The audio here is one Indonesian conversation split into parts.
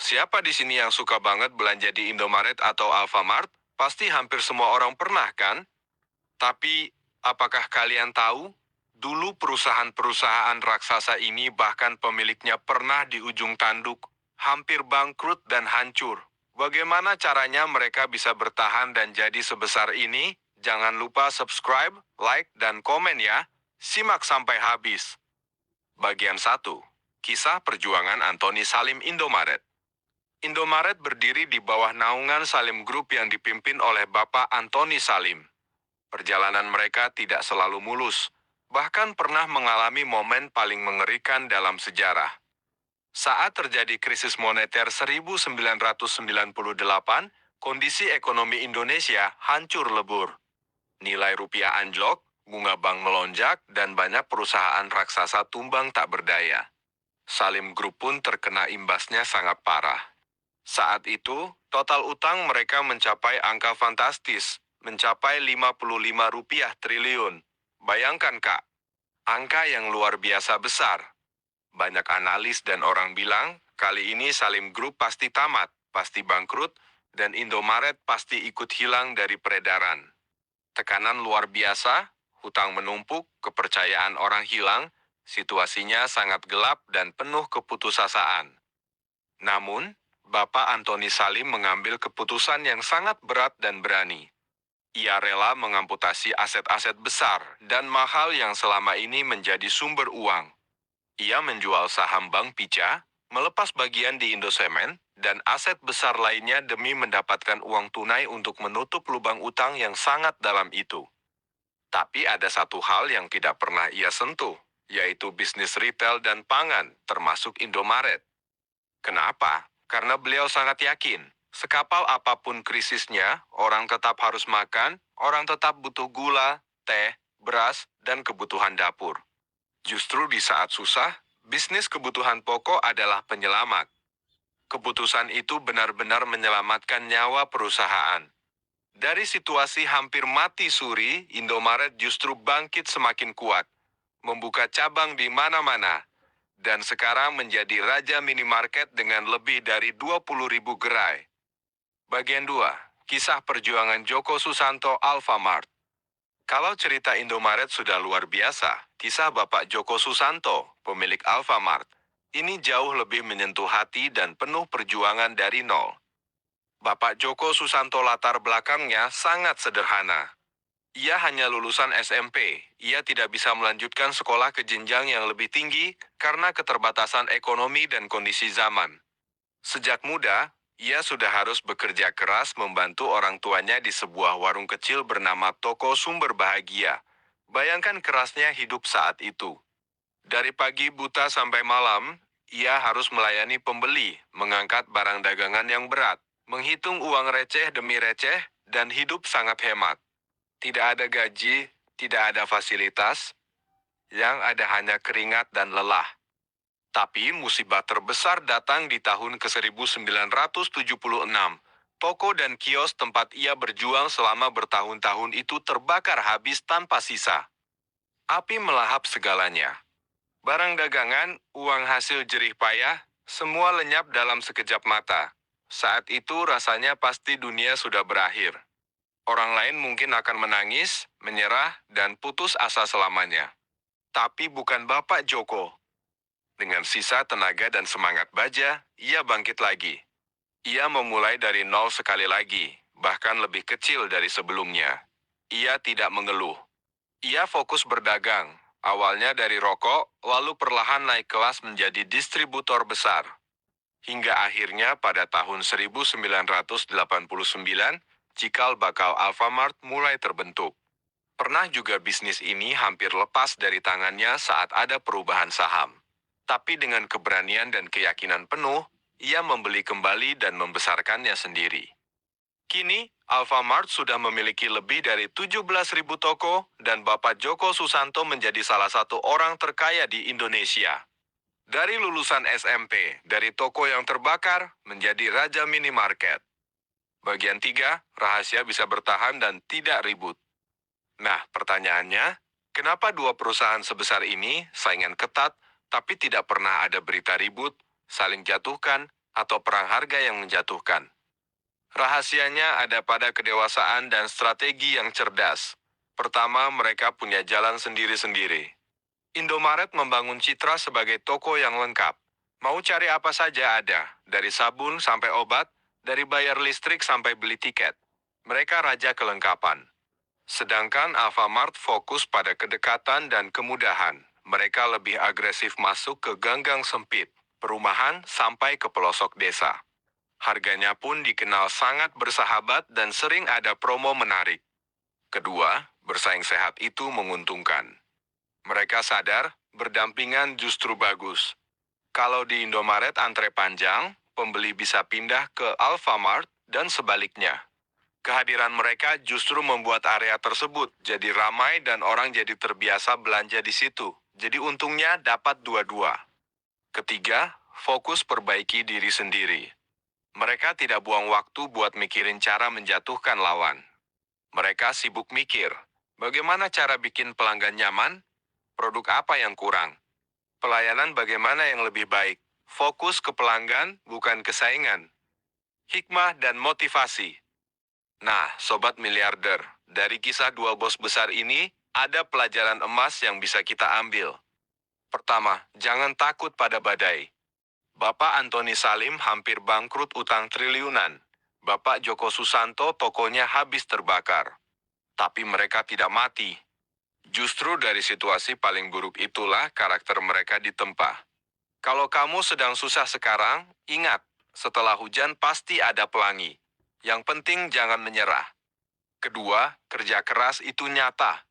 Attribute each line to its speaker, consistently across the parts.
Speaker 1: Siapa di sini yang suka banget belanja di Indomaret atau Alfamart? Pasti hampir semua orang pernah kan? Tapi, apakah kalian tahu? Dulu perusahaan-perusahaan raksasa ini bahkan pemiliknya pernah di ujung tanduk, hampir bangkrut dan hancur. Bagaimana caranya mereka bisa bertahan dan jadi sebesar ini? Jangan lupa subscribe, like, dan komen ya. Simak sampai habis. Bagian 1. Kisah perjuangan Antoni Salim Indomaret. Indomaret berdiri di bawah naungan Salim Group yang dipimpin oleh Bapak Antoni Salim. Perjalanan mereka tidak selalu mulus, bahkan pernah mengalami momen paling mengerikan dalam sejarah. Saat terjadi krisis moneter 1998, kondisi ekonomi Indonesia hancur lebur. Nilai rupiah anjlok, bunga bank melonjak, dan banyak perusahaan raksasa tumbang tak berdaya. Salim Group pun terkena imbasnya sangat parah. Saat itu, total utang mereka mencapai angka fantastis, mencapai 55 rupiah triliun. Bayangkan Kak, angka yang luar biasa besar. Banyak analis dan orang bilang, kali ini Salim Group pasti tamat, pasti bangkrut, dan Indomaret pasti ikut hilang dari peredaran. Tekanan luar biasa, hutang menumpuk, kepercayaan orang hilang, situasinya sangat gelap dan penuh keputusasaan. Namun, Bapak Antoni Salim mengambil keputusan yang sangat berat dan berani. Ia rela mengamputasi aset-aset besar dan mahal yang selama ini menjadi sumber uang. Ia menjual saham Bank Pica, melepas bagian di Indosemen, dan aset besar lainnya demi mendapatkan uang tunai untuk menutup lubang utang yang sangat dalam itu. Tapi ada satu hal yang tidak pernah ia sentuh, yaitu bisnis retail dan pangan, termasuk Indomaret. Kenapa? Karena beliau sangat yakin, sekapal apapun krisisnya, orang tetap harus makan, orang tetap butuh gula, teh, beras, dan kebutuhan dapur. Justru di saat susah, bisnis kebutuhan pokok adalah penyelamat. Keputusan itu benar-benar menyelamatkan nyawa perusahaan. Dari situasi hampir mati suri, Indomaret justru bangkit semakin kuat, membuka cabang di mana-mana, dan sekarang menjadi raja minimarket dengan lebih dari 20.000 gerai. Bagian 2. Kisah perjuangan Joko Susanto Alfamart. Kalau cerita Indomaret sudah luar biasa, kisah Bapak Joko Susanto, pemilik Alfamart, ini jauh lebih menyentuh hati dan penuh perjuangan dari nol. Bapak Joko Susanto latar belakangnya sangat sederhana. Ia hanya lulusan SMP, ia tidak bisa melanjutkan sekolah ke jenjang yang lebih tinggi karena keterbatasan ekonomi dan kondisi zaman. Sejak muda, ia sudah harus bekerja keras membantu orang tuanya di sebuah warung kecil bernama Toko Sumber Bahagia. Bayangkan kerasnya hidup saat itu. Dari pagi buta sampai malam, ia harus melayani pembeli, mengangkat barang dagangan yang berat, menghitung uang receh demi receh, dan hidup sangat hemat. Tidak ada gaji, tidak ada fasilitas, yang ada hanya keringat dan lelah. Tapi musibah terbesar datang di tahun ke-1976. Toko dan kios tempat ia berjuang selama bertahun-tahun itu terbakar habis tanpa sisa. Api melahap segalanya. Barang dagangan, uang hasil jerih payah, semua lenyap dalam sekejap mata. Saat itu rasanya pasti dunia sudah berakhir. Orang lain mungkin akan menangis, menyerah, dan putus asa selamanya. Tapi bukan Bapak Joko. Dengan sisa tenaga dan semangat baja, ia bangkit lagi. Ia memulai dari nol sekali lagi, bahkan lebih kecil dari sebelumnya. Ia tidak mengeluh. Ia fokus berdagang, awalnya dari rokok, lalu perlahan naik kelas menjadi distributor besar. Hingga akhirnya pada tahun 1989, cikal bakal Alfamart mulai terbentuk. Pernah juga bisnis ini hampir lepas dari tangannya saat ada perubahan saham. Tapi dengan keberanian dan keyakinan penuh, ia membeli kembali dan membesarkannya sendiri. Kini, Alfamart sudah memiliki lebih dari 17.000 toko dan Bapak Joko Susanto menjadi salah satu orang terkaya di Indonesia. Dari lulusan SMP, dari toko yang terbakar, menjadi raja minimarket. Bagian 3, rahasia bisa bertahan dan tidak ribut. Nah, pertanyaannya, kenapa dua perusahaan sebesar ini saingan ketat, tapi tidak pernah ada berita ribut, saling jatuhkan, atau perang harga yang menjatuhkan. Rahasianya ada pada kedewasaan dan strategi yang cerdas. Pertama, mereka punya jalan sendiri-sendiri. Indomaret membangun citra sebagai toko yang lengkap. Mau cari apa saja ada, dari sabun sampai obat, dari bayar listrik sampai beli tiket. Mereka raja kelengkapan. Sedangkan Alfamart fokus pada kedekatan dan kemudahan. Mereka lebih agresif masuk ke gang-gang sempit, perumahan sampai ke pelosok desa. Harganya pun dikenal sangat bersahabat dan sering ada promo menarik. Kedua, bersaing sehat itu menguntungkan. Mereka sadar, berdampingan justru bagus. Kalau di Indomaret antre panjang, pembeli bisa pindah ke Alfamart dan sebaliknya. Kehadiran mereka justru membuat area tersebut jadi ramai dan orang jadi terbiasa belanja di situ. Jadi untungnya dapat dua-dua. Ketiga, fokus perbaiki diri sendiri. Mereka tidak buang waktu buat mikirin cara menjatuhkan lawan. Mereka sibuk mikir, bagaimana cara bikin pelanggan nyaman? Produk apa yang kurang? Pelayanan bagaimana yang lebih baik? Fokus ke pelanggan, bukan kesaingan. Hikmah dan motivasi. Nah, sobat miliarder, dari kisah dua bos besar ini, ada pelajaran emas yang bisa kita ambil. Pertama, jangan takut pada badai. Bapak Antoni Salim hampir bangkrut utang triliunan. Bapak Joko Susanto tokonya habis terbakar. Tapi mereka tidak mati. Justru dari situasi paling buruk itulah karakter mereka ditempa. Kalau kamu sedang susah sekarang, ingat, setelah hujan pasti ada pelangi. Yang penting jangan menyerah. Kedua, kerja keras itu nyata.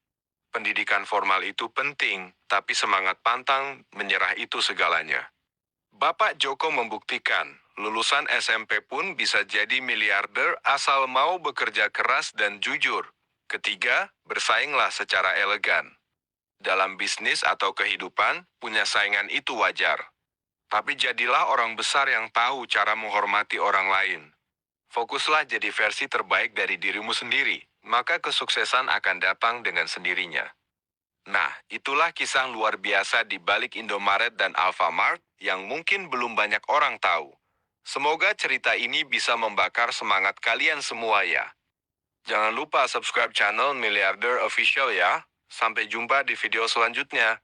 Speaker 1: Pendidikan formal itu penting, tapi semangat pantang menyerah itu segalanya. Bapak Joko membuktikan, lulusan SMP pun bisa jadi miliarder asal mau bekerja keras dan jujur. Ketiga, bersainglah secara elegan. Dalam bisnis atau kehidupan, punya saingan itu wajar. Tapi jadilah orang besar yang tahu cara menghormati orang lain. Fokuslah jadi versi terbaik dari dirimu sendiri, maka kesuksesan akan datang dengan sendirinya. Nah, itulah kisah luar biasa di balik Indomaret dan Alfamart yang mungkin belum banyak orang tahu. Semoga cerita ini bisa membakar semangat kalian semua ya. Jangan lupa subscribe channel Miliarder Official ya. Sampai jumpa di video selanjutnya.